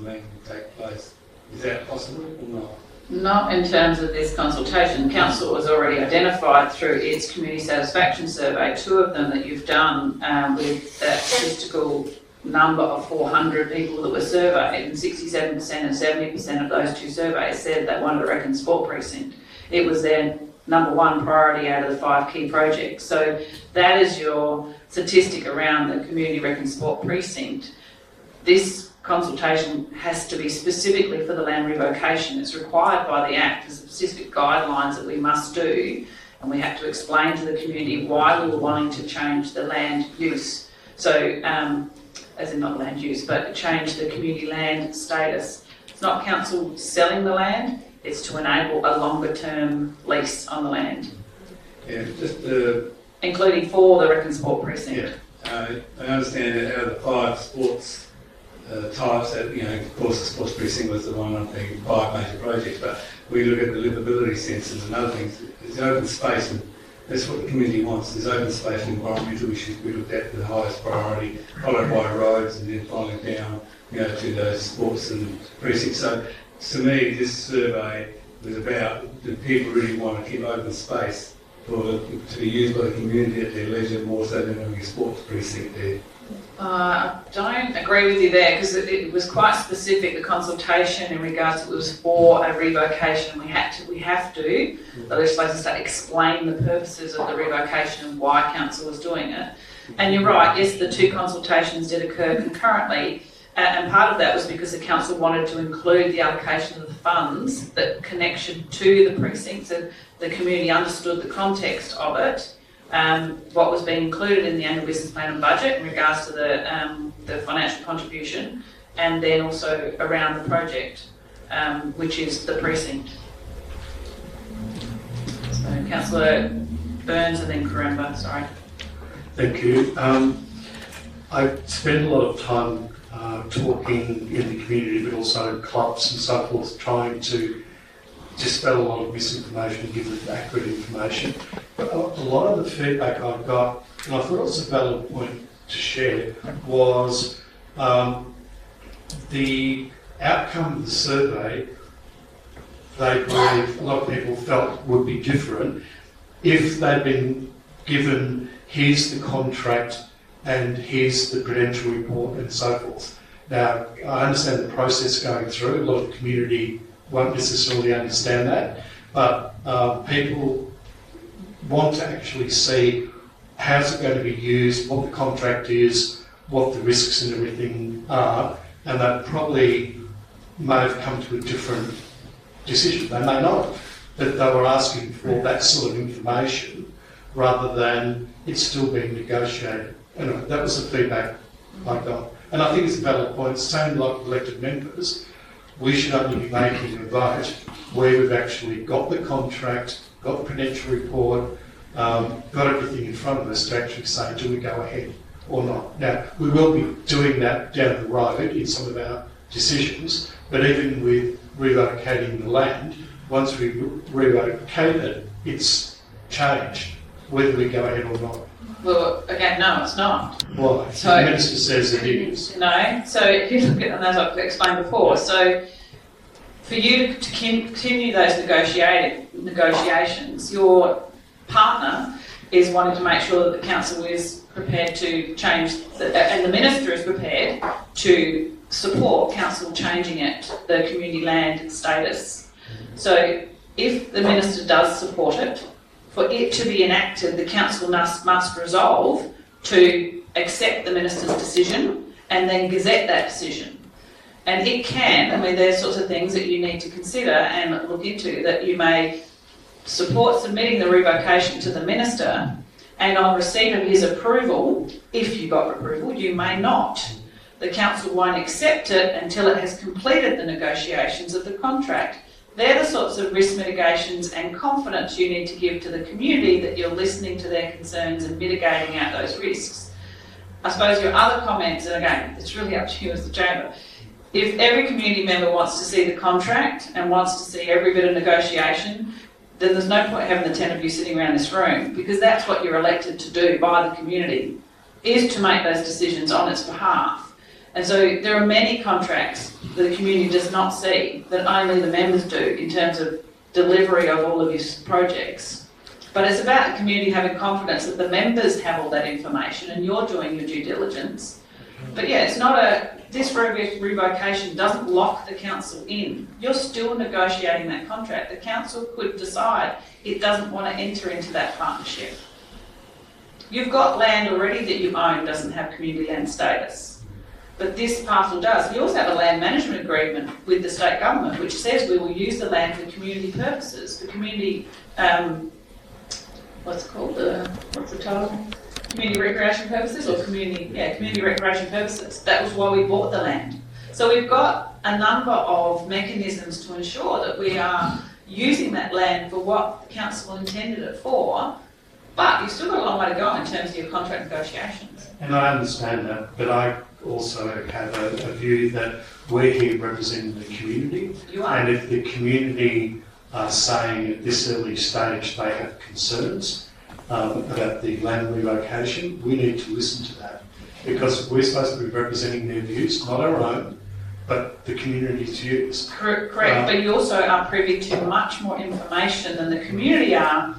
the land will take place. Is that possible or not? Not in terms of this consultation. Council has already identified through its community satisfaction survey, 2 of them that you've done with that statistical number of 400 people that were surveyed, and 67% and 70% of those 2 surveys said they wanted a Reckon Sport precinct. It was their #1 priority out of the 5 key projects. So that is your statistic around the community Reckon Sport precinct. This consultation has to be specifically for the land revocation. It's required by the Act. There's specific guidelines that we must do, and we have to explain to the community why we were wanting to change the land use. So, as in not land use, but change the community land status. It's not council selling the land, it's to enable a longer term lease on the land. Yeah, just including for the Reckon Sport precinct. Yeah, I understand that out of the 5 sports types that, of course the sports precinct was the one of the 5 major projects, but we look at the livability senses and other things. There's open space, and that's what the community wants. There's open space and environmental issues we looked at the highest priority, followed by roads, and then finally down, to those sports and precincts. So to me, this survey was about, do people really want to keep open space to be used by the community at their leisure more so than having a sports precinct there? I don't agree with you there, because it was quite specific, the consultation in regards to it was for a revocation. We have to, the legislation to explain the purposes of the revocation and why council was doing it. And you're right, yes, the 2 consultations did occur concurrently, and part of that was because the council wanted to include the allocation of the funds, the connection to the precinct, so the community understood the context of it. What was being included in the annual business plan and budget in regards to the financial contribution, and then also around the project, which is the precinct. So Councillor Burns and then Karemba, sorry. Thank you. I spend a lot of time talking in the community, but also clubs and so forth, trying to dispel a lot of misinformation and give accurate information. But a lot of the feedback I've got, and I thought it was a valid point to share, was the outcome of the survey, they believe, a lot of people felt would be different if they'd been given, here's the contract and here's the prudential report and so forth. Now, I understand the process going through. A lot of the community won't necessarily understand that, but people want to actually see how's it going to be used, what the contract is, what the risks and everything are, and they probably may have come to a different decision. They may not have, but they were asking for that sort of information rather than it still being negotiated. Anyway, that was the feedback I got. And I think it's a valid point. Same like elected members, we should only be making a vote where we've actually got the contract, got the prudential report, got everything in front of us to actually say, do we go ahead or not? Now, we will be doing that down the road in some of our decisions, but even with relocating the land, once we relocate it, it's changed, whether we go ahead or not. Well, again, no, it's not. Why? So, the Minister says it is. No, so if you look at, and as I've explained before, so for you to continue those negotiations, your partner is wanting to make sure that the council is prepared to change, and the Minister is prepared to support council changing it, the community land status. So if the Minister does support it, for it to be enacted, the council must resolve to accept the Minister's decision and then gazette that decision. And it can, there's sorts of things that you need to consider and look into, that you may support submitting the revocation to the Minister, and on receipt of his approval, if you got approval, you may not. The council won't accept it until it has completed the negotiations of the contract. They're the sorts of risk mitigations and confidence you need to give to the community that you're listening to their concerns and mitigating out those risks. I suppose your other comments, and again, it's really up to you as the chamber. If every community member wants to see the contract and wants to see every bit of negotiation, then there's no point having the 10 of you sitting around this room, because that's what you're elected to do by the community, is to make those decisions on its behalf. And so there are many contracts that the community does not see, that only the members do in terms of delivery of all of your projects. But it's about the community having confidence that the members have all that information and you're doing your due diligence. But yeah, it's not this revocation doesn't lock the council in. You're still negotiating that contract. The council could decide it doesn't want to enter into that partnership. You've got land already that you own doesn't have community land status. But this parcel does. We also have a land management agreement with the state government which says we will use the land for community purposes, for community, what's it called, what's the title? Community recreation purposes or community recreation purposes. That was why we bought the land. So we've got a number of mechanisms to ensure that we are using that land for what the council intended it for, but you've still got a long way to go in terms of your contract negotiations. And I understand that, but I also have a view that we're here representing the community. You are. And if the community are saying at this early stage they have concerns about the land relocation, we need to listen to that. Because we're supposed to be representing their views, not our own, but the community's views. Correct, but you also are privy to much more information than the community are,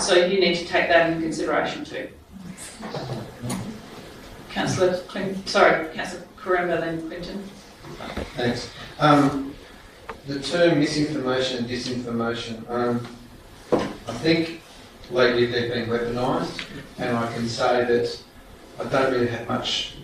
so you need to take that into consideration too. Councillor Corimba, then Quinton. Thanks. The term misinformation and disinformation, I think lately they've been weaponised, and I can say that I don't really have much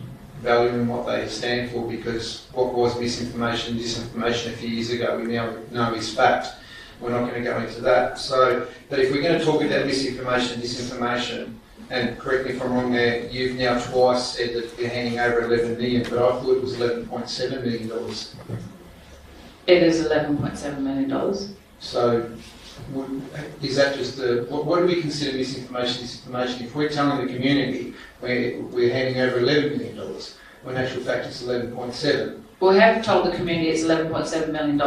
value in what they stand for, because what was misinformation and disinformation a few years ago we now know is fact. We're not going to go into that. So, but if we're going to talk about misinformation and disinformation, and correct me if I'm wrong there, you've now twice said that you're handing over 11 million, but I thought it was $11.7 million. It is $11.7 million. So, is that just the, what do we consider misinformation, disinformation? If we're telling the community we're handing over $11 million, when in actual fact it's 11.7. We have told the community it's $11.7 million.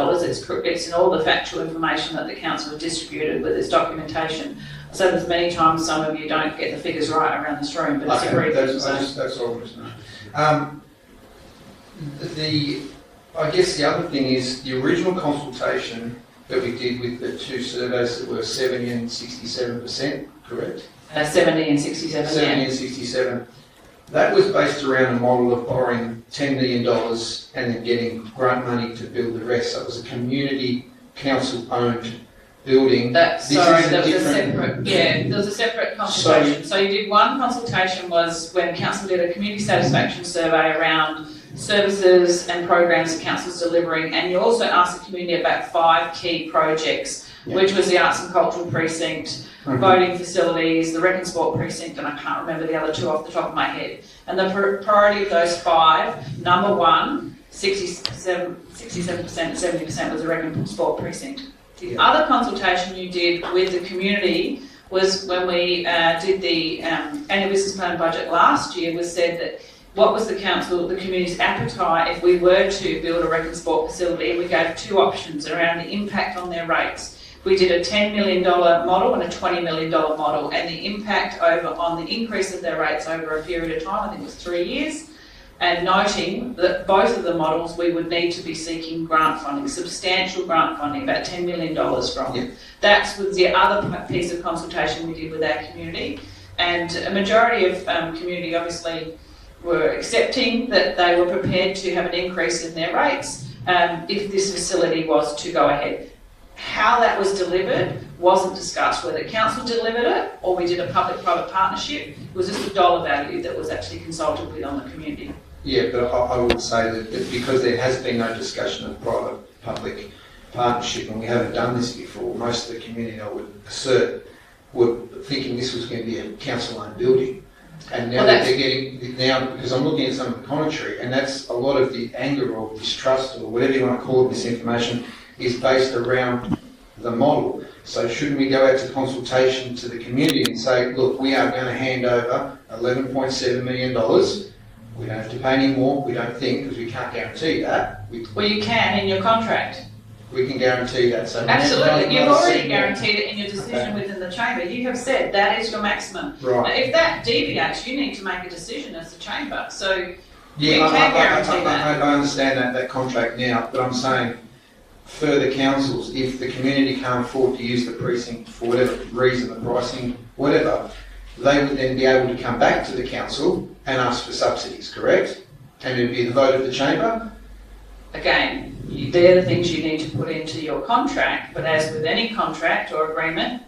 It's in all the factual information that the council has distributed with its documentation. So there's many times some of you don't get the figures right around this room, but it's agreed. That's all I want to know. I guess the other thing is the original consultation that we did with the two surveys that were 70 and 67%, correct? 70 and 67, 70 and 67. That was based around a model of borrowing $10 million and then getting grant money to build the rest. So it was a community council-owned building. There was a separate consultation. So you did one consultation was when council did a community satisfaction survey around services and programs the council's delivering, and you also asked the community about 5 key projects, which was the Arts and Cultural Precinct, voting facilities, the Rec and Sport Precinct, and I can't remember the other 2 off the top of my head. And the priority of those 5, number 1, 67% and 70% was the Rec and Sport Precinct. The other consultation you did with the community was when we did the annual business plan budget last year, was said that what was the community's appetite if we were to build a Rec and Sport facility, and we gave 2 options around the impact on their rates. We did a $10 million model and a $20 million model, and the impact on the increase of their rates over a period of time, I think it was 3 years, and noting that both of the models we would need to be seeking grant funding, substantial grant funding, about $10 million from. Yeah. That was the other piece of consultation we did with our community, and a majority of community obviously were accepting that they were prepared to have an increase in their rates if this facility was to go ahead. How that was delivered wasn't discussed, whether council delivered it or we did a public-private partnership. It was just a dollar value that was actually consulted with on the community. Yeah, but I would say that because there has been no discussion of private-public partnership, and we haven't done this before, most of the community, I would assert, were thinking this was going to be a council-owned building. And now they're getting, because I'm looking at some of the commentary, and that's a lot of the anger or distrust or whatever you want to call it, misinformation, is based around the model. So shouldn't we go out to consultation to the community and say, look, we are going to hand over $11.7 million. We don't have to pay any more, we don't think, because we can't guarantee that. Well, you can in your contract. We can guarantee that. So absolutely, you've already guaranteed it in your decision within the chamber. You have said that is your maximum. Right. Now, if that deviates, you need to make a decision as the chamber. So Yeah, We can guarantee that. I understand that contract now, but I'm saying further councils, if the community can't afford to use the precinct for whatever reason, the pricing, whatever, they would then be able to come back to the council and ask for subsidies, correct? And it would be the vote of the chamber? Again, they're the things you need to put into your contract, but as with any contract or agreement,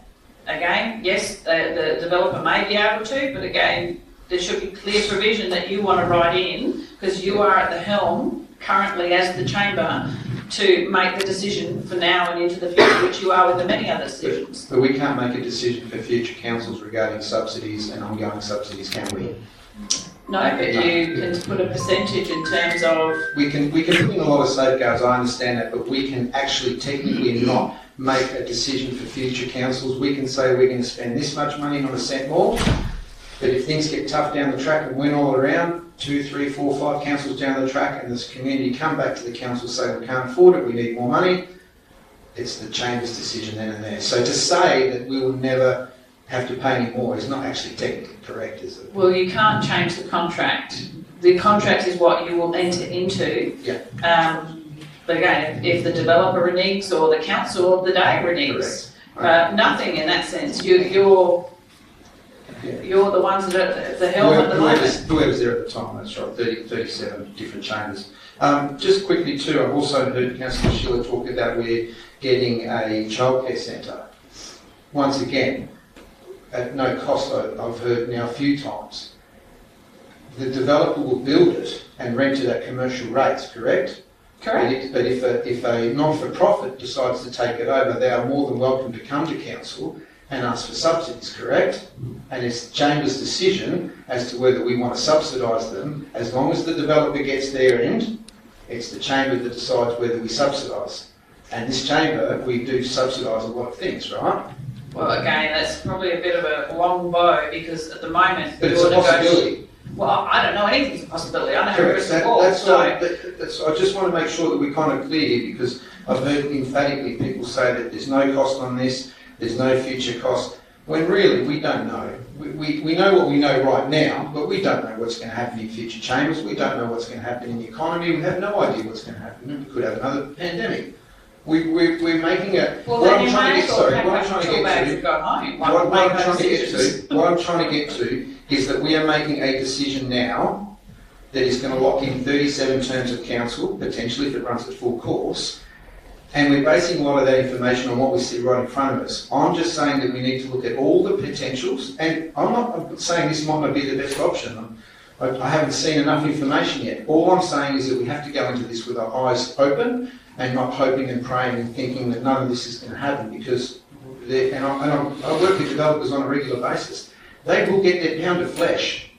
again, yes, the developer may be able to, but again, there should be clear provision that you want to write in, because you are at the helm currently as the chamber to make the decision for now and into the future, which you are with the many other decisions. But we can't make a decision for future councils regarding subsidies and ongoing subsidies, can we? No, but you can put a percentage in terms of... We can put in a lot of safeguards, I understand that, but we can actually technically not make a decision for future councils. We can say we're going to spend this much money, not a cent more, but if things get tough down the track and win all around, 2, 3, 4, 5 councils down the track, and this community come back to the council and say we can't afford it, we need more money, it's the chamber's decision then and there. So to say that we will never have to pay any more is not actually technically correct, is it? Well, you can't change the contract. The contract is what you will enter into. Yeah. But again, if the developer reneges or the council of the day reneges, nothing in that sense. You're the ones that are at the helm at the moment. Whoever's there at the time, that's right, 37 different chambers. Just quickly too, I've also heard Councillor Schiller talk about we're getting a childcare centre. Once again, at no cost, I've heard now a few times. The developer will build it and rent it at commercial rates, correct? Correct. But if a non-for-profit decides to take it over, they are more than welcome to come to council and ask for subsidies, correct? And it's the chamber's decision as to whether we want to subsidise them. As long as the developer gets their end, it's the chamber that decides whether we subsidise. And this chamber, we do subsidise a lot of things, right? Well, again, that's probably a bit of a long bow because at the moment... But it's a possibility. Well, I don't know, anything's a possibility. I don't have a Correct. crystal ball. I just want to make sure that we're kind of clear here, because I've heard emphatically people say that there's no cost on this, there's no future cost, when really we don't know. We know what we know right now, but we don't know what's going to happen in future chambers. We don't know what's going to happen in the economy. We have no idea what's going to happen. We could have another pandemic. We're making a... Well, what then I'm you trying may to get, as well sorry, what I'm pack trying up to your get bags to... and go home. What I'm trying to get to is that we are making a decision now that is going to lock in 37 terms of council, potentially if it runs the full course, and we're basing a lot of that information on what we see right in front of us. I'm just saying that we need to look at all the potentials, and I'm not saying this might not be the best option. I haven't seen enough information yet. All I'm saying is that we have to go into this with our eyes open and not hoping and praying and thinking that none of this is going to happen, because I work with developers on a regular basis. They will get their pound of flesh.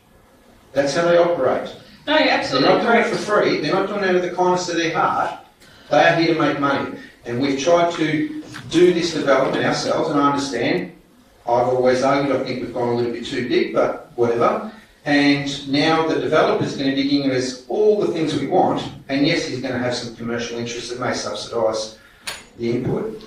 That's how they operate. No, you're absolutely They're not doing it correct. for free. They're not doing it out of the kindness of their heart. They are here to make money. And we've tried to do this development ourselves, and I understand. I've always argued I think we've gone a little bit too big, but whatever. And now the developer's going to dig in as all the things we want, and yes, he's going to have some commercial interests that may subsidise the input.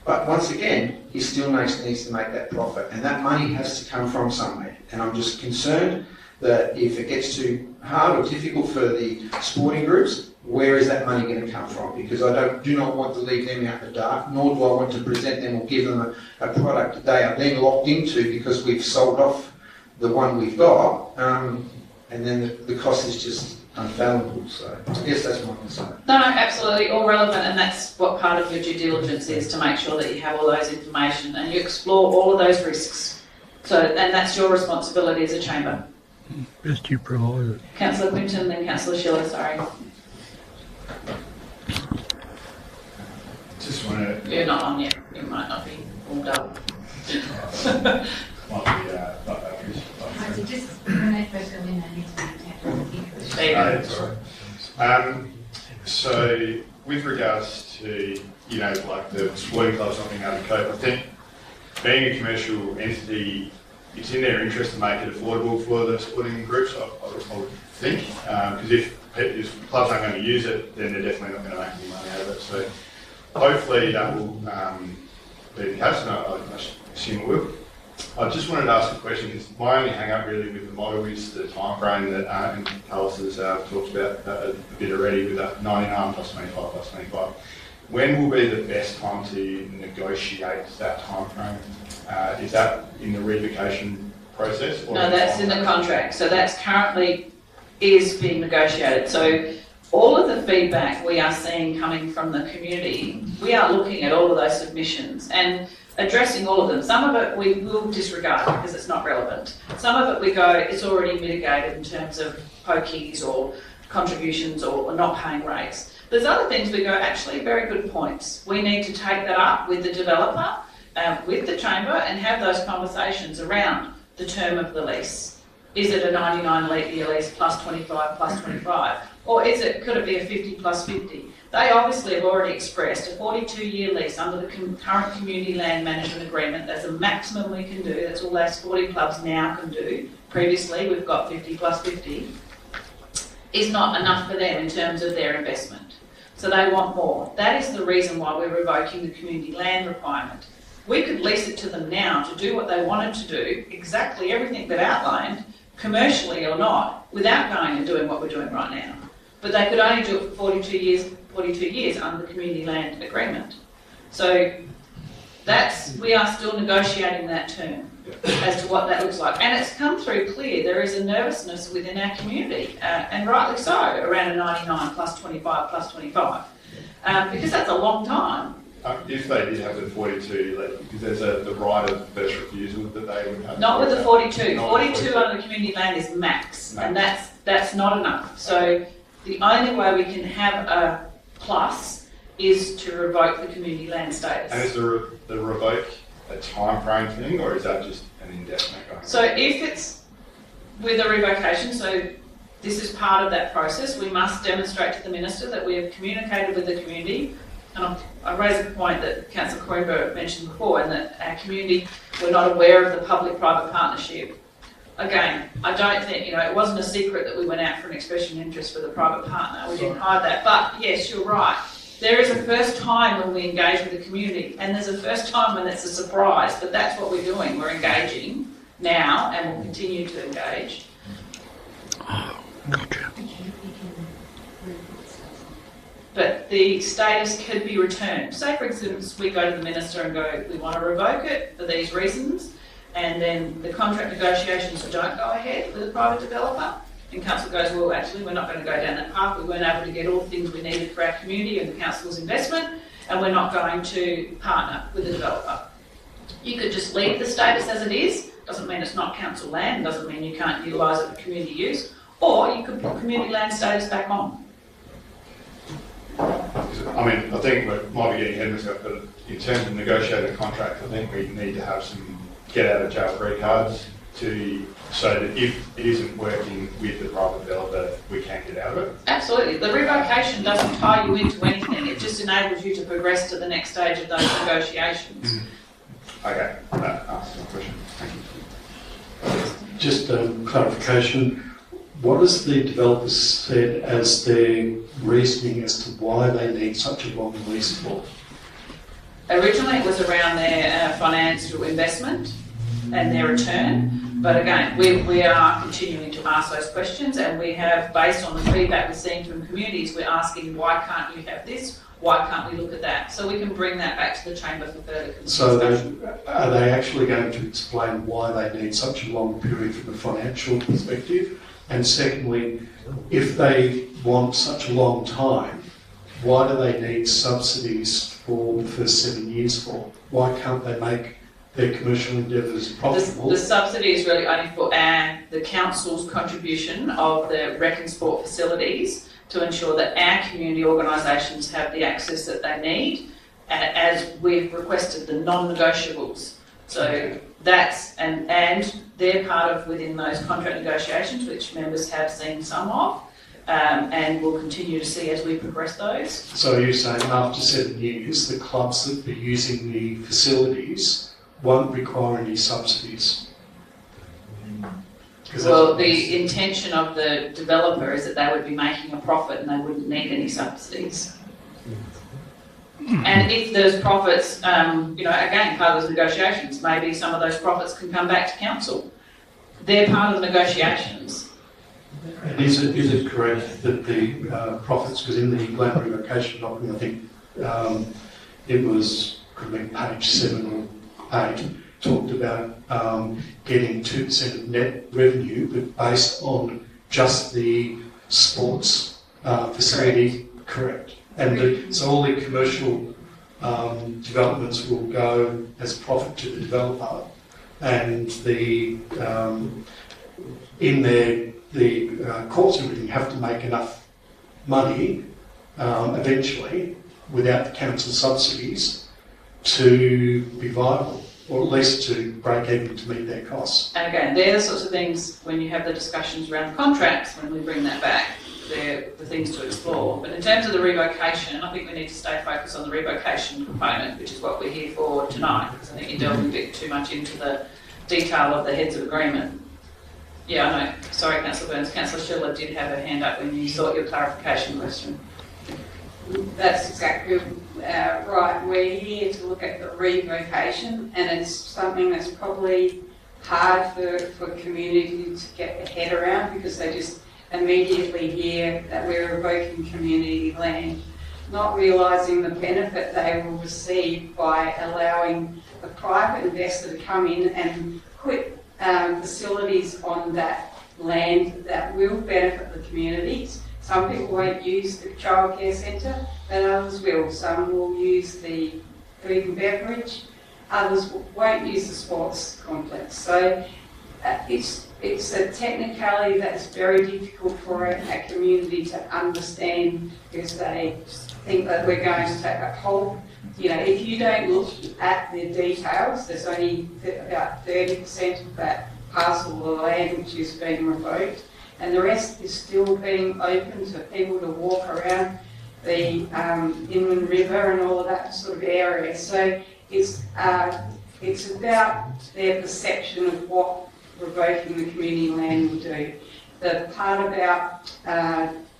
But once again, he still needs to make that profit, and that money has to come from somewhere. And I'm just concerned that if it gets too hard or difficult for the sporting groups, where is that money going to come from? Because I do not want to leave them out in the dark, nor do I want to present them or give them a product that they are then locked into because we've sold off the one we've got, and then the cost is just unfathomable. So I guess that's my concern. No, absolutely, all relevant, and that's what part of your due diligence is, to make sure that you have all those information and you explore all of those risks. So, and that's your responsibility as a chamber. Best you provide it. Councillor Quinton, then Councillor Schiller, sorry. Just want to... You're not on yet, you might not be warmed up. Just when they first come in, they need to be So, with regards to, like the sporting clubs not being able to cope, I think being a commercial entity, it's in their interest to make it affordable for the sporting groups, I would think, because if clubs aren't going to use it, then they're definitely not going to make any money out of it. So, hopefully that will be the case, and I assume it will. I just wanted to ask a question, because my only hang-up really with the model is the timeframe that Councillors talked about a bit already with that 99 plus 25 plus 25. When will be the best time to negotiate that timeframe? Is that in the revocation process? Or No, that's in the contract. So that's currently is being negotiated. So all of the feedback we are seeing coming from the community, we are looking at all of those submissions and addressing all of them. Some of it we will disregard because it's not relevant. Some of it we go, it's already mitigated in terms of pokies or contributions or not paying rates. There's other things we go, actually very good points. We need to take that up with the developer, with the chamber, and have those conversations around the term of the lease. Is it a 99 year lease plus 25 plus 25? Or could it be a 50 plus 50? They obviously have already expressed a 42-year lease under the current community land management agreement. That's a maximum we can do. That's all those 40 clubs now can do. Previously, we've got 50 plus 50. Is not enough for them in terms of their investment. So they want more. That is the reason why we're revoking the community land requirement. We could lease it to them now to do what they wanted to do, exactly everything they've outlined, commercially or not, without going and doing what we're doing right now. But they could only do it for 42 years under the community land agreement. So we are still negotiating that term as to what that looks like. And it's come through clear. There is a nervousness within our community, and rightly so, around a 99 plus 25 plus 25, because that's a long time. If they did have the 42, because there's the right of first refusal that they would have. Not with the 42. 42 under the community land is max, and that's not enough. So the only way we can have a plus is to revoke the community land status. And is the revoke a time frame thing, or is that just an indefinite going? So if it's with a revocation, so this is part of that process, we must demonstrate to the Minister that we have communicated with the community. And I raised a point that Councillor Coimbra mentioned before, and that our community were not aware of the public-private partnership. Again, I don't think, it wasn't a secret that we went out for an expression of interest for the private partner. We didn't hide that. But yes, you're right. There is a first time when we engage with the community, and there's a first time when it's a surprise, but that's what we're doing. We're engaging now, and we'll continue to engage. Gotcha. But the status could be returned. Say, for instance, we go to the Minister and go, we want to revoke it for these reasons, and then the contract negotiations don't go ahead with the private developer, and Council goes, well, actually, we're not going to go down that path. We weren't able to get all the things we needed for our community and the Council's investment, and we're not going to partner with the developer. You could just leave the status as it is. Doesn't mean it's not council land. Doesn't mean you can't utilise it for community use. Or you could put community land status back on. I mean, I think we might be getting ahead of ourselves, but in terms of negotiating a contract, I think we need to have some get out of jail free cards so that if it isn't working with the private developer, we can get out of it. Absolutely. The revocation doesn't tie you into anything. It just enables you to progress to the next stage of those negotiations. Okay, that answers my question. Thank you. Just clarification. What has the developers said as their reasoning as to why they need such a long lease for? Originally it was around their financial investment and their return, but again, we are continuing to ask those questions, and we have, based on the feedback we're seeing from communities, we're asking, why can't you have this? Why can't we look at that? So we can bring that back to the Chamber for further discussion. So are they actually going to explain why they need such a long period from a financial perspective? And secondly, if they want such a long time, why do they need subsidies for the first 7 years for? Why can't they make their commercial endeavours profitable? The subsidy is really only for the council's contribution of the rec and sport facilities to ensure that our community organisations have the access that they need, as we've requested the non-negotiables. So that's, and they're part of within those contract negotiations, which members have seen some of, and will continue to see as we progress those. So you're saying after 7 years, the clubs that are using the facilities won't require any subsidies? Well, the intention of the developer is that they would be making a profit and they wouldn't need any subsidies. And if there's profits, you know, again, part of those negotiations, maybe some of those profits can come back to council. They're part of the negotiations. And is it correct that the profits, because in the land revocation document, I think it was, could have been page 7 or 8, talked about getting 2% of net revenue, but based on just the sports facility, correct. And so all the commercial developments will go as profit to the developer, and the courts and everything have to make enough money eventually without the council subsidies to be viable, or at least to break even to meet their costs. And again, they're the sorts of things, when you have the discussions around the contracts, when we bring that back, they're the things to explore. But in terms of the revocation, I think we need to stay focused on the revocation component, which is what we're here for tonight, because I think you're delving a bit too much into the detail of the heads of agreement. Yeah, I know. Sorry, Councillor Burns. Councillor Schiller did have her hand up when you sought your clarification question. That's exactly right. We're here to look at the revocation, and it's something that's probably hard for community to get their head around, because they just immediately hear that we're revoking community land, not realising the benefit they will receive by allowing a private investor to come in and put facilities on that land that will benefit the communities. Some people won't use the childcare centre, but others will. Some will use the food and beverage, others won't use the sports complex. So it's a technicality that's very difficult for a community to understand, because they think that we're going to take a whole, you know, if you don't look at the details, there's only about 30% of that parcel of land which is being revoked, and the rest is still being open to people to walk around the Inland River and all of that sort of area. So it's about their perception of what revoking the community land will do. The part about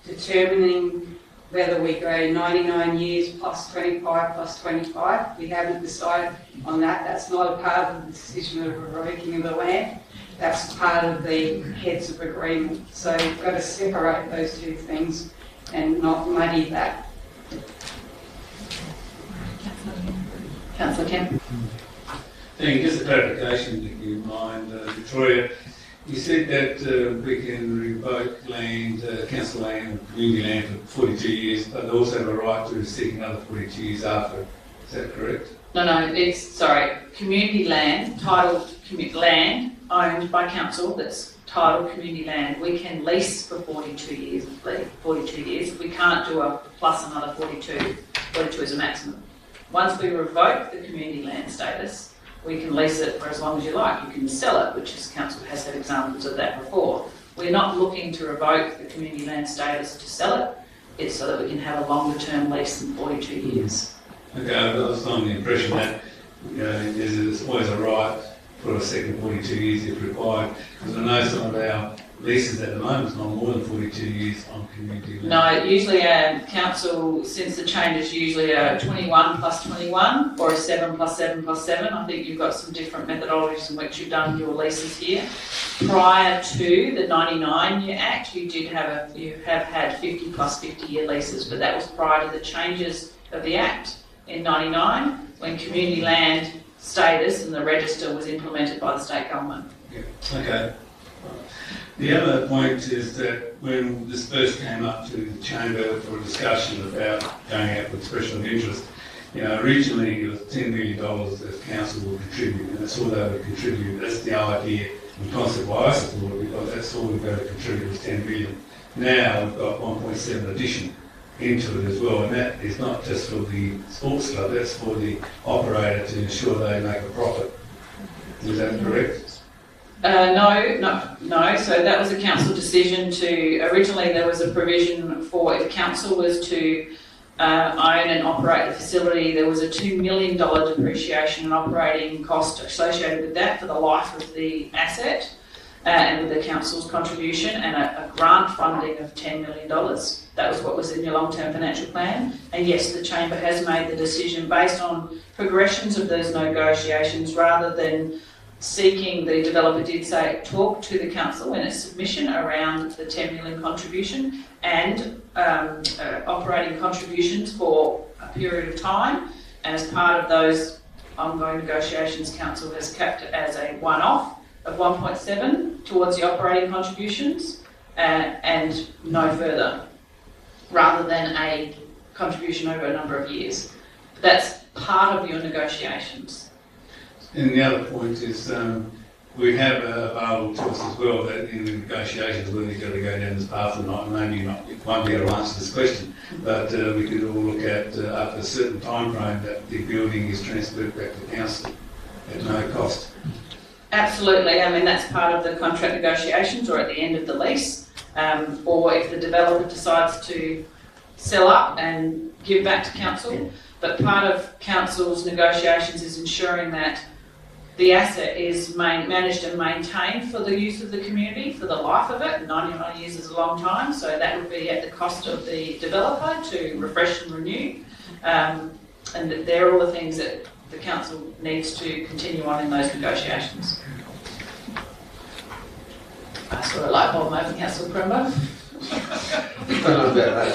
determining whether we go 99 years plus 25 plus 25, we haven't decided on that. That's not a part of the decision of revoking of the land. That's part of the heads of agreement. So we've got to separate those two things and not muddy that. Councillor Kemp. Thank you. Just a clarification, if you mind, Victoria. You said that we can revoke land, council land, community land for 42 years, but they also have a right to seek another 42 years after. Is that correct? No, community land, titled land owned by council, that's titled community land. We can lease for 42 years, I believe. We can't do a plus another 42. 42 is a maximum. Once we revoke the community land status, we can lease it for as long as you like. You can sell it, which is council has had examples of that before. We're not looking to revoke the community land status to sell it. It's so that we can have a longer term lease than 42 years. Okay, I was under the impression that there's always a right for a second 42 years if required, because I know some of our leases at the moment is not more than 42 years on community land. No, usually a council, since the changes, usually a 21 plus 21 or a 7 plus 7 plus 7. I think you've got some different methodologies in which you've done your leases here. Prior to the 99 Year Act, you have had 50 plus 50 year leases, but that was prior to the changes of the Act in 99, when community land status and the register was implemented by the state government. Yeah. Okay. The other point is that when this first came up to the Chamber for a discussion about going out with expression of interest, originally it was $10 million that council would contribute, and that's all they would contribute. That's the idea and concept why I support it, because that's all we've got to contribute is $10 million. Now we've got 1.7 addition into it as well, and that is not just for the sports club, that's for the operator to ensure they make a profit. Is that correct? No. So that was a council decision originally there was a provision for if council was to own and operate the facility, there was a $2 million depreciation and operating cost associated with that for the life of the asset. and with the council's contribution and a grant funding of $10 million. That was what was in your long-term financial plan. And yes, the Chamber has made the decision based on progressions of those negotiations rather than seeking, the developer did say, talk to the council in its submission around the 10 million contribution and operating contributions for a period of time. And as part of those ongoing negotiations, council has kept it as a one-off of 1.7 towards the operating contributions and no further, rather than a contribution over a number of years. That's part of your negotiations. And the other point is we have available to us as well that in the negotiations we're going to go down this path or not, and maybe not, it won't be able to answer this question, but we could all look at after a certain time frame that the building is transferred back to council at no cost. Absolutely, I mean that's part of the contract negotiations or at the end of the lease, or if the developer decides to sell up and give back to council. But part of council's negotiations is ensuring that the asset is managed and maintained for the use of the community for the life of it. 99 years is a long time, so that would be at the cost of the developer to refresh and renew. And they're all the things that the council needs to continue on in those negotiations. I saw a light bulb moment, Councillor Prembo. I don't know about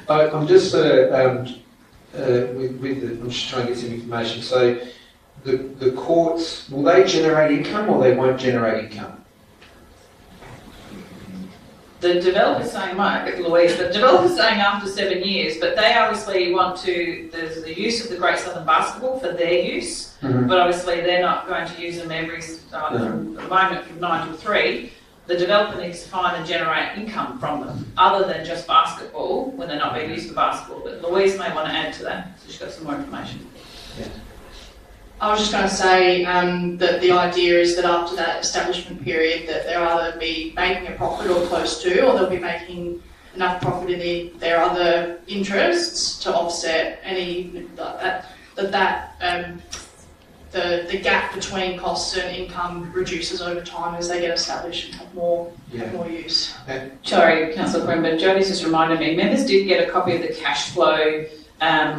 that. I'm just I'm just trying to get some information. So the courts, will they generate income or they won't generate income? The developer's saying, Louise, the developer's saying after 7 years, but they obviously want to, there's the use of the Great Southern Basketball for their use, but obviously they're not going to use them every, from the moment from 9 till 3. The developer needs to find and generate income from them, other than just basketball, when they're not being used for basketball. But Louise may want to add to that, so she's got some more information. Yeah. I was just going to say that the idea is that after that establishment period that they'll either be making a profit or close to, or they'll be making enough profit in their other interests to offset any, the gap between costs and income reduces over time as they get established and have more use. Sorry, Councillor Prember, Jodie's just reminded me, members did get a copy of the cash flow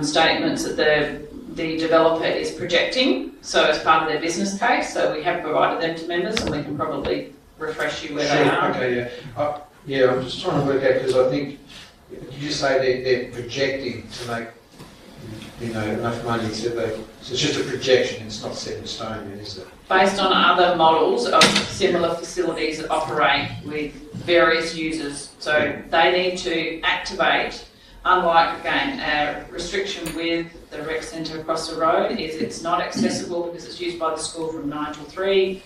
statements that the developer is projecting, so as part of their business case, so we have provided them to members and we can probably refresh you where they are. Okay, yeah. I'm just trying to work out, because I think, did you say they're projecting to make, enough money so it's just a projection, it's not set in stone then, is it? Based on other models of similar facilities that operate with various users, so they need to activate. Unlike, again, a restriction with the rec centre across the road is it's not accessible because it's used by the school from 9 till 3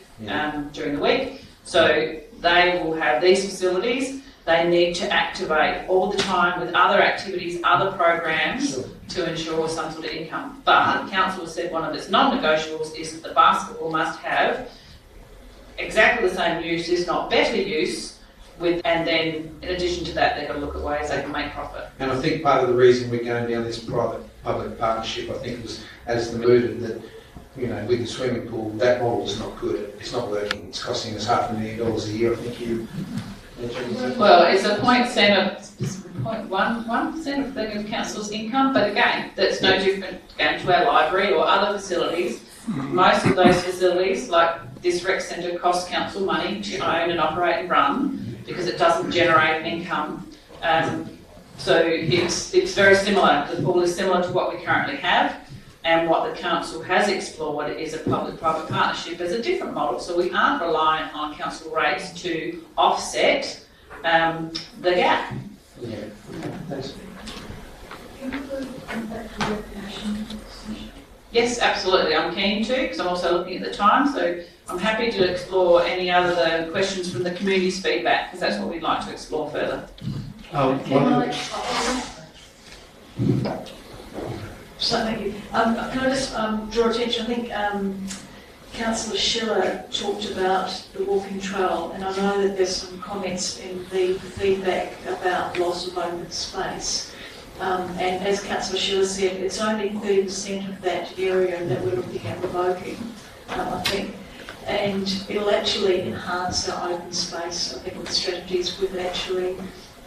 during the week. So they will have these facilities. They need to activate all the time with other activities, other programs to ensure some sort of income. But council has said one of its non-negotiables is that the basketball must have exactly the same use, if not better use, and then in addition to that, they've got to look at ways they can make profit. And I think part of the reason we're going down this private-public partnership, I think, was as the movement that, with the swimming pool, that model's not good. It's not working. It's costing us $500,000 a year. I think you mentioned. Well, it's a 0.1% of council's income, but again, that's no different again to our library or other facilities. Most of those facilities, like this rec centre, cost council money to own and operate and run, because it doesn't generate an income. So it's very similar. The pool is similar to what we currently have, and what the council has explored is a public-private partnership as a different model. So we aren't reliant on council rates to offset the gap. Yeah. Thanks. Yes, absolutely. I'm keen to, because I'm also looking at the time. So I'm happy to explore any other questions from the community's feedback, because that's what we'd like to explore further. So thank you. Can I just draw attention? I think Councillor Schiller talked about the walking trail, and I know that there's some comments in the feedback about loss of open space. And as Councillor Schiller said, it's only 30% of that area that we're looking at revoking. I think and it'll actually enhance our open space. I think with strategies with actually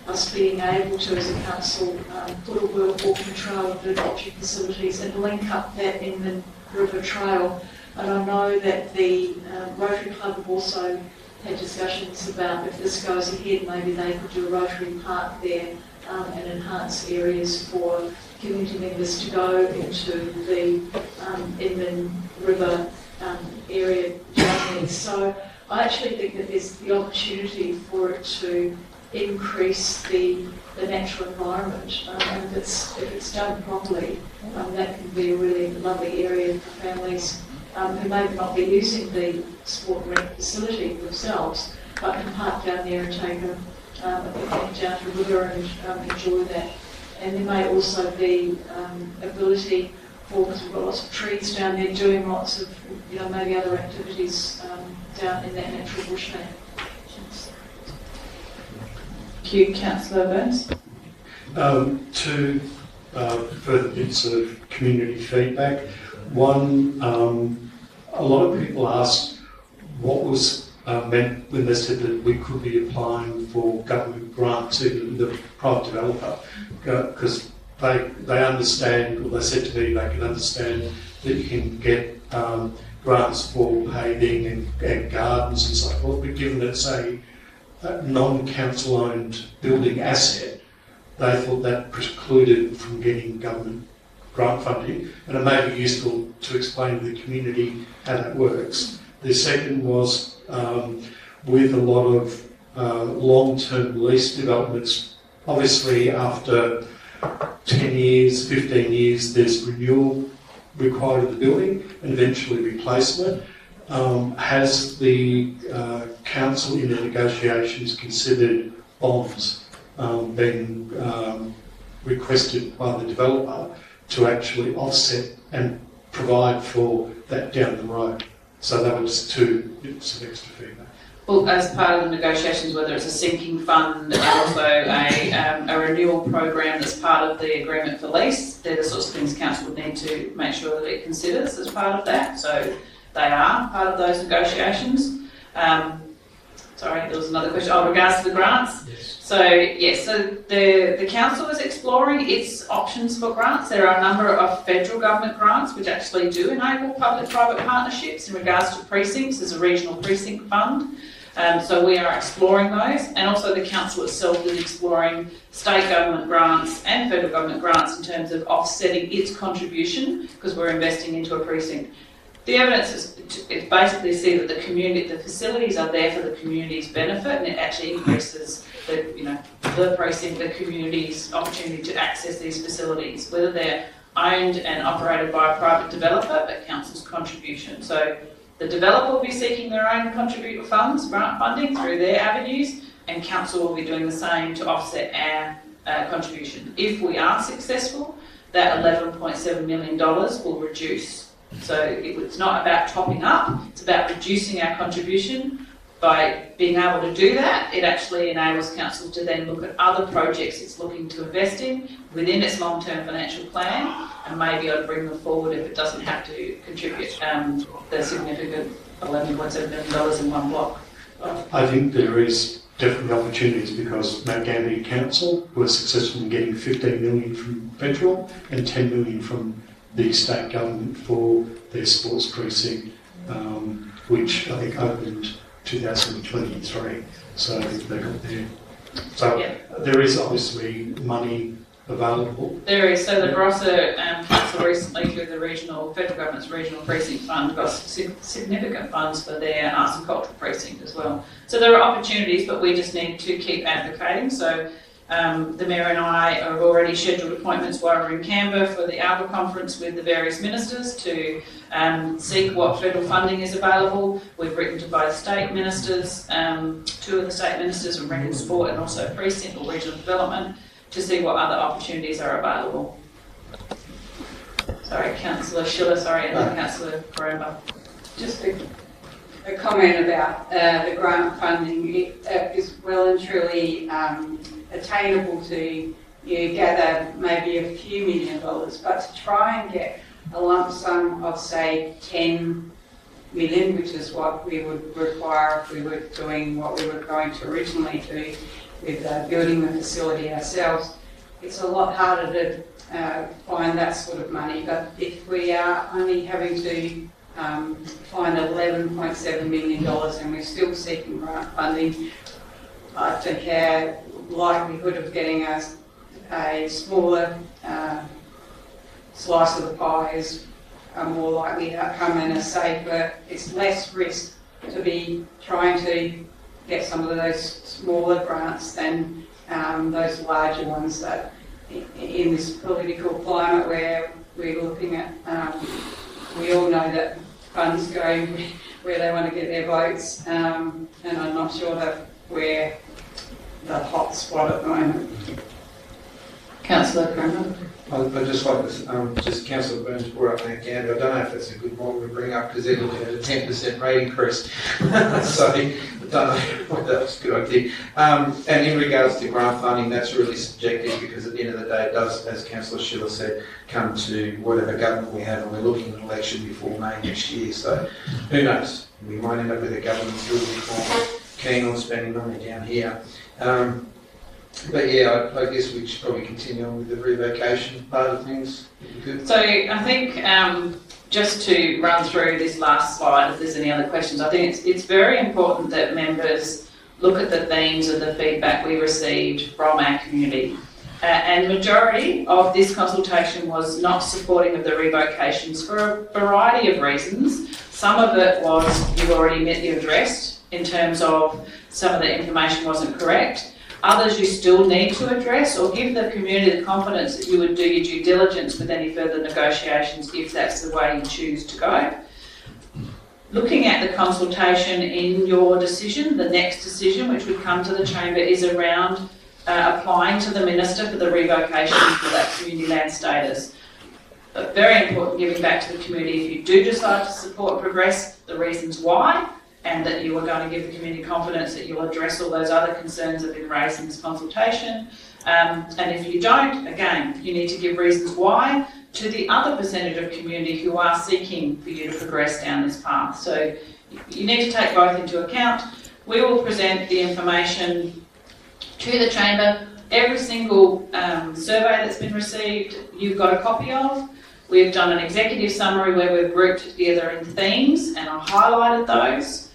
us being able to, as a council, put a walking trail of bird watching facilities and link up that Inman River Trail. And I know that the Rotary Club have also had discussions about if this goes ahead, maybe they could do a Rotary Park there and enhance areas for community members to go into the Inman River area down there. So I actually think that there's the opportunity for it to increase the natural environment, and if it's done properly, that can be a really lovely area for families who maybe not be using the sport rent facility themselves, but can park down there and take a picnic down to the river and enjoy that. And there may also be ability for, because we've got lots of trees down there, doing lots of, maybe other activities down in that natural bushland. Thank you, Councillor Burns. Two further bits of community feedback. One, a lot of people asked what was meant when they said that we could be applying for government grants, even the private developer, because they understand, or they said to me they can understand that you can get grants for paving and gardens and so forth, but given it's a non-council owned building asset, they thought that precluded from getting government grant funding, and it may be useful to explain to the community how that works. The second was with a lot of long-term lease developments, obviously after 10 years, 15 years, there's renewal required of the building and eventually replacement. Has the council in their negotiations considered bonds being requested by the developer to actually offset and provide for that down the road? So that was two bits of extra feedback. Well, as part of the negotiations, whether it's a sinking fund and also a renewal program that's part of the agreement for lease, they're the sorts of things council would need to make sure that it considers as part of that. So they are part of those negotiations. Sorry, there was another question. Oh, regards to the grants. Yes. So yes, so the council is exploring its options for grants. There are a number of federal government grants which actually do enable public-private partnerships in regards to precincts. There's a regional precinct fund. So we are exploring those, and also the council itself is exploring state government grants and federal government grants in terms of offsetting its contribution because we're investing into a precinct. The evidence is basically see that the facilities are there for the community's benefit, and it actually increases the precinct, the community's opportunity to access these facilities, whether they're owned and operated by a private developer, but council's contribution. So the developer will be seeking their own contributor funds, grant funding through their avenues, and council will be doing the same to offset our contribution. If we are successful, that $11.7 million will reduce. So it's not about topping up, it's about reducing our contribution. By being able to do that, it actually enables council to then look at other projects it's looking to invest in within its long-term financial plan, and maybe able to bring them forward if it doesn't have to contribute the significant $11.7 million in one block. I think there is definitely opportunities because Mount Gambier Council was successful in getting $15 million from federal and $10 million from the state government for their sports precinct, which I think opened 2023. So they got there. So yeah. There is obviously money available. There is. So the Barossa Council recently, through the federal government's regional precinct fund, got significant funds for their arts and cultural precinct as well. So there are opportunities, but we just need to keep advocating. So the Mayor and I have already scheduled appointments while we're in Canberra for the Alba conference with the various ministers to seek what federal funding is available. We've written to both state ministers, two of the state ministers from Regional Sport and also Precinct or Regional Development, to see what other opportunities are available. Sorry, Councillor Schiller, and then Councillor Coromba. Just a comment about the grant funding. It is well and truly attainable to gather maybe a few $1 million, but to try and get a lump sum of say $10 million, which is what we would require if we were doing what we were going to originally do with building the facility ourselves. It's a lot harder to find that sort of money, but if we are only having to find $11.7 million and we're still seeking grant funding, I think our likelihood of getting a smaller slice of the pie is a more likely outcome and a safer, it's less risk to be trying to get some of those smaller grants than those larger ones that in this political climate where we're looking at, we all know that funds go where they want to get their votes, and I'm not sure that we're the hot spot at the moment. Councillor Kramer. I'd just like to, just Councillor Burns brought up that Gander. I don't know if that's a good model to bring up because they're looking at a 10% rate increase. So I don't know whether that was a good idea. And in regards to grant funding, that's really subjective because at the end of the day it does, as Councillor Schiller said, come to whatever government we have, and we're looking at an election before May next year. So who knows? We might end up with a government who will be more keen on spending money down here. But yeah, I guess we should probably continue on with the revocation part of things. Good. So I think just to run through this last slide, if there's any other questions, I think it's very important that members look at the themes of the feedback we received from our community. And majority of this consultation was not supporting of the revocations for a variety of reasons. Some of it was you've already met the addressed in terms of some of the information wasn't correct. Others you still need to address or give the community the confidence that you would do your due diligence with any further negotiations if that's the way you choose to go. Looking at the consultation in your decision, the next decision which would come to the Chamber is around applying to the Minister for the revocation for that community land status. But very important giving back to the community if you do decide to support and progress, the reasons why, and that you are going to give the community confidence that you'll address all those other concerns that have been raised in this consultation. And if you don't, again, you need to give reasons why to the other percentage of community who are seeking for you to progress down this path. So you need to take both into account. We will present the information to the Chamber. Every single survey that's been received, you've got a copy of. We've done an executive summary where we've grouped it together in themes and I've highlighted those.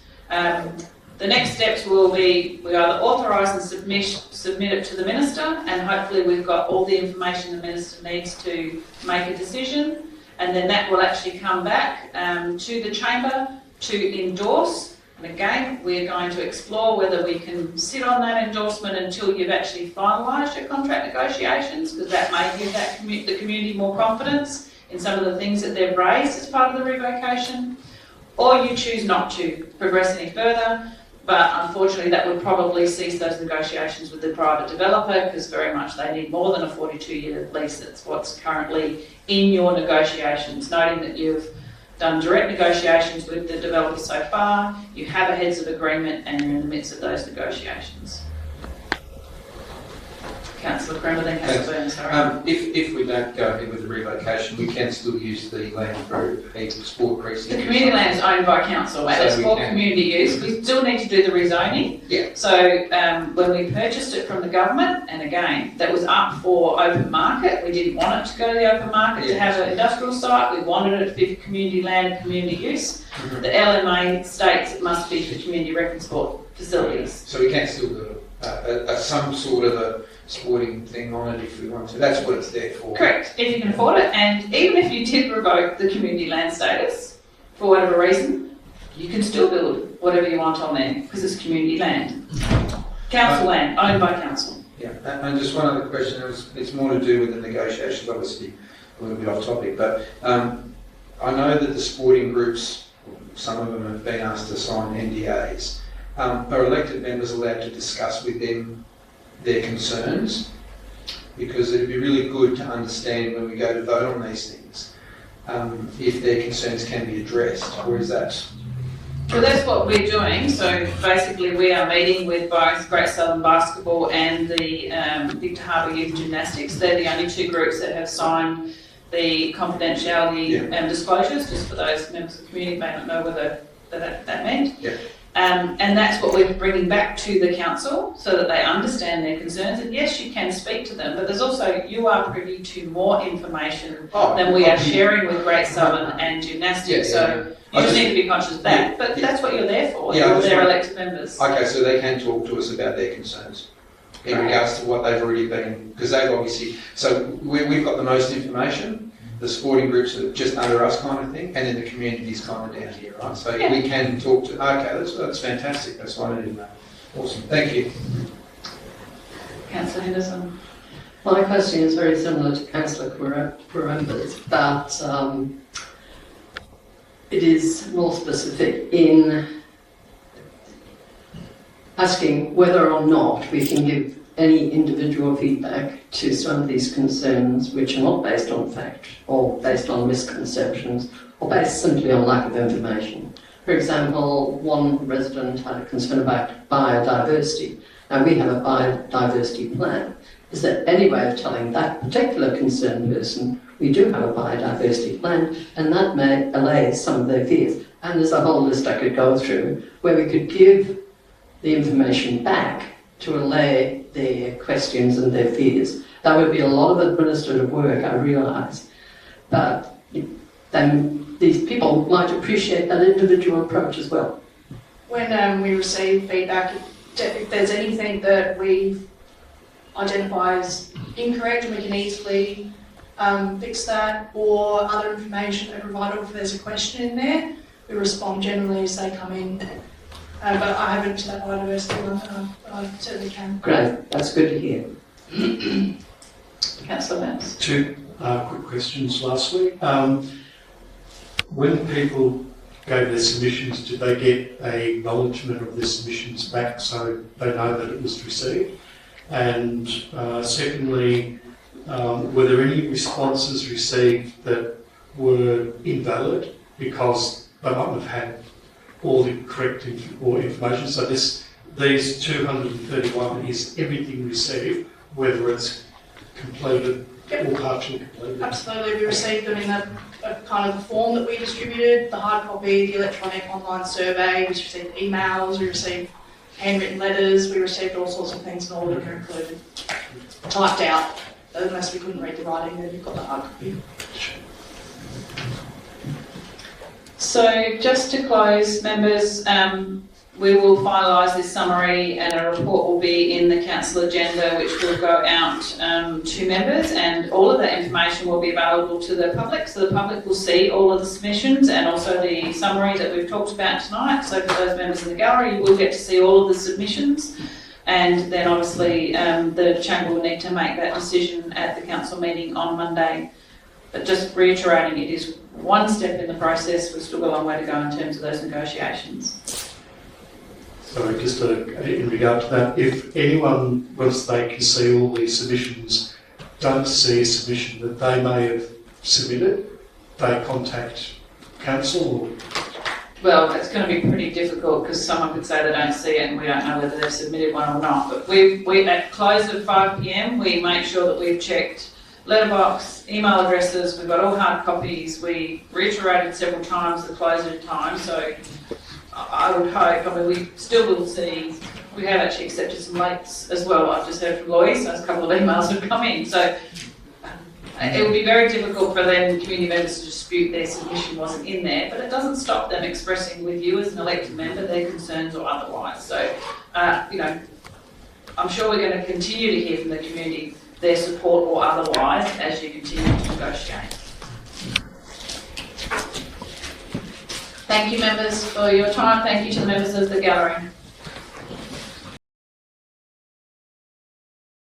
The next steps will be we either authorise and submit it to the Minister, and hopefully we've got all the information the Minister needs to make a decision, and then that will actually come back to the Chamber to endorse. And again, we're going to explore whether we can sit on that endorsement until you've actually finalised your contract negotiations, because that may give the community more confidence in some of the things that they've raised as part of the revocation. Or you choose not to progress any further, but unfortunately that would probably cease those negotiations with the private developer because very much they need more than a 42-year lease. That's what's currently in your negotiations, noting that you've done direct negotiations with the developer so far, you have a heads of agreement and you're in the midst of those negotiations. Councillor Kramer, then Councillor Burns, sorry. If we don't go ahead with the revocation, we can still use the land for a sport precinct. The community land is owned by council, so it's for community use. We still need to do the rezoning. Yeah. So when we purchased it from the government, and again, that was up for open market. We didn't want it to go to the open market to have an industrial site. We wanted it for community land and community use. Mm-hmm. The LMA states it must be for community rec and sport facilities. So we can still do some sort of a sporting thing on it if we want to. That's what it's there for. Correct, if you can afford it. And even if you did revoke the community land status, for whatever reason, you can still build whatever you want on there, because it's community land. Council land, owned by council. Yeah, and just one other question, it's more to do with the negotiations, obviously a little bit off topic, but I know that the sporting groups, some of them have been asked to sign NDAs. Are elected members allowed to discuss with them their concerns? Because it'd be really good to understand when we go to vote on these things, if their concerns can be addressed, or is that... Well, that's what we're doing. So basically we are meeting with both Great Southern Basketball and the Victor Harbour Youth Gymnastics. They're the only two groups that have signed the confidentiality disclosures, just for those members of the community who may not know whether that meant. Yeah. And that's what we're bringing back to the council so that they understand their concerns. And yes, you can speak to them, but there's also, you are privy to more information than we are sharing with Great Southern and Gymnastics. So you just need to be conscious of that. But that's what you're there for. You're their elected members. Okay, so they can talk to us about their concerns in regards to what they've already been, because they've obviously, so we've got the most information. The sporting groups are just under us kind of thing, and then the community's kind of down here, right? So we can talk to, okay, that's fantastic. That's what I needed to know. Awesome. Thank you. Councillor Henderson. My question is very similar to Councillor Coramba's, but it is more specific in asking whether or not we can give any individual feedback to some of these concerns which are not based on fact or based on misconceptions or based simply on lack of information. For example, one resident had a concern about biodiversity. Now we have a biodiversity plan. Is there any way of telling that particular concerned person we do have a biodiversity plan, and that may allay some of their fears? And there's a whole list I could go through where we could give the information back to allay their questions and their fears. That would be a lot of administrative work, I realise, but then these people might appreciate that individual approach as well. When we receive feedback, if there's anything that we identify as incorrect, and we can easily fix that, or other information they provide, or if there's a question in there, we respond generally as they come in. But I haven't to that biodiversity one, I certainly can. Great, that's good to hear. Councillor Maps. Two quick questions lastly. When people gave their submissions, did they get a acknowledgement of their submissions back so they know that it was received? And secondly, were there any responses received that were invalid because they mightn't have had all the correct information? So these 231 is everything received, whether it's completed or partially completed? Absolutely, we received them in a kind of the form that we distributed, the hard copy, the electronic online survey, we received emails, we received handwritten letters, we received all sorts of things, and all of them are included. Typed out, unless we couldn't read the writing, then you've got the hard copy. So just to close, members, we will finalise this summary and a report will be in the council agenda which will go out to members, and all of that information will be available to the public, so the public will see all of the submissions and also the summary that we've talked about tonight. So for those members in the gallery, you will get to see all of the submissions, and then obviously the chamber will need to make that decision at the council meeting on Monday. But just reiterating, it is one step in the process. We've still got a long way to go in terms of those negotiations. So just in regard to that, if anyone, once they can see all these submissions, don't see a submission that they may have submitted, they contact council? Or? Well, it's going to be pretty difficult because someone could say they don't see it and we don't know whether they've submitted one or not. But we at close at 5 p.m, we make sure that we've checked letterbox, email addresses, we've got all hard copies. We reiterated several times the closure time, so I would hope, I mean, we still will see, we have actually accepted some lates as well. I've just heard from Lois, so a couple of emails have come in. So it would be very difficult for them, community members, to dispute their submission wasn't in there, but it doesn't stop them expressing with you as an elected member their concerns or otherwise. So, you know, I'm sure we're going to continue to hear from the community their support or otherwise as you continue to negotiate. Thank you, members, for your time. Thank you to the members of the gallery.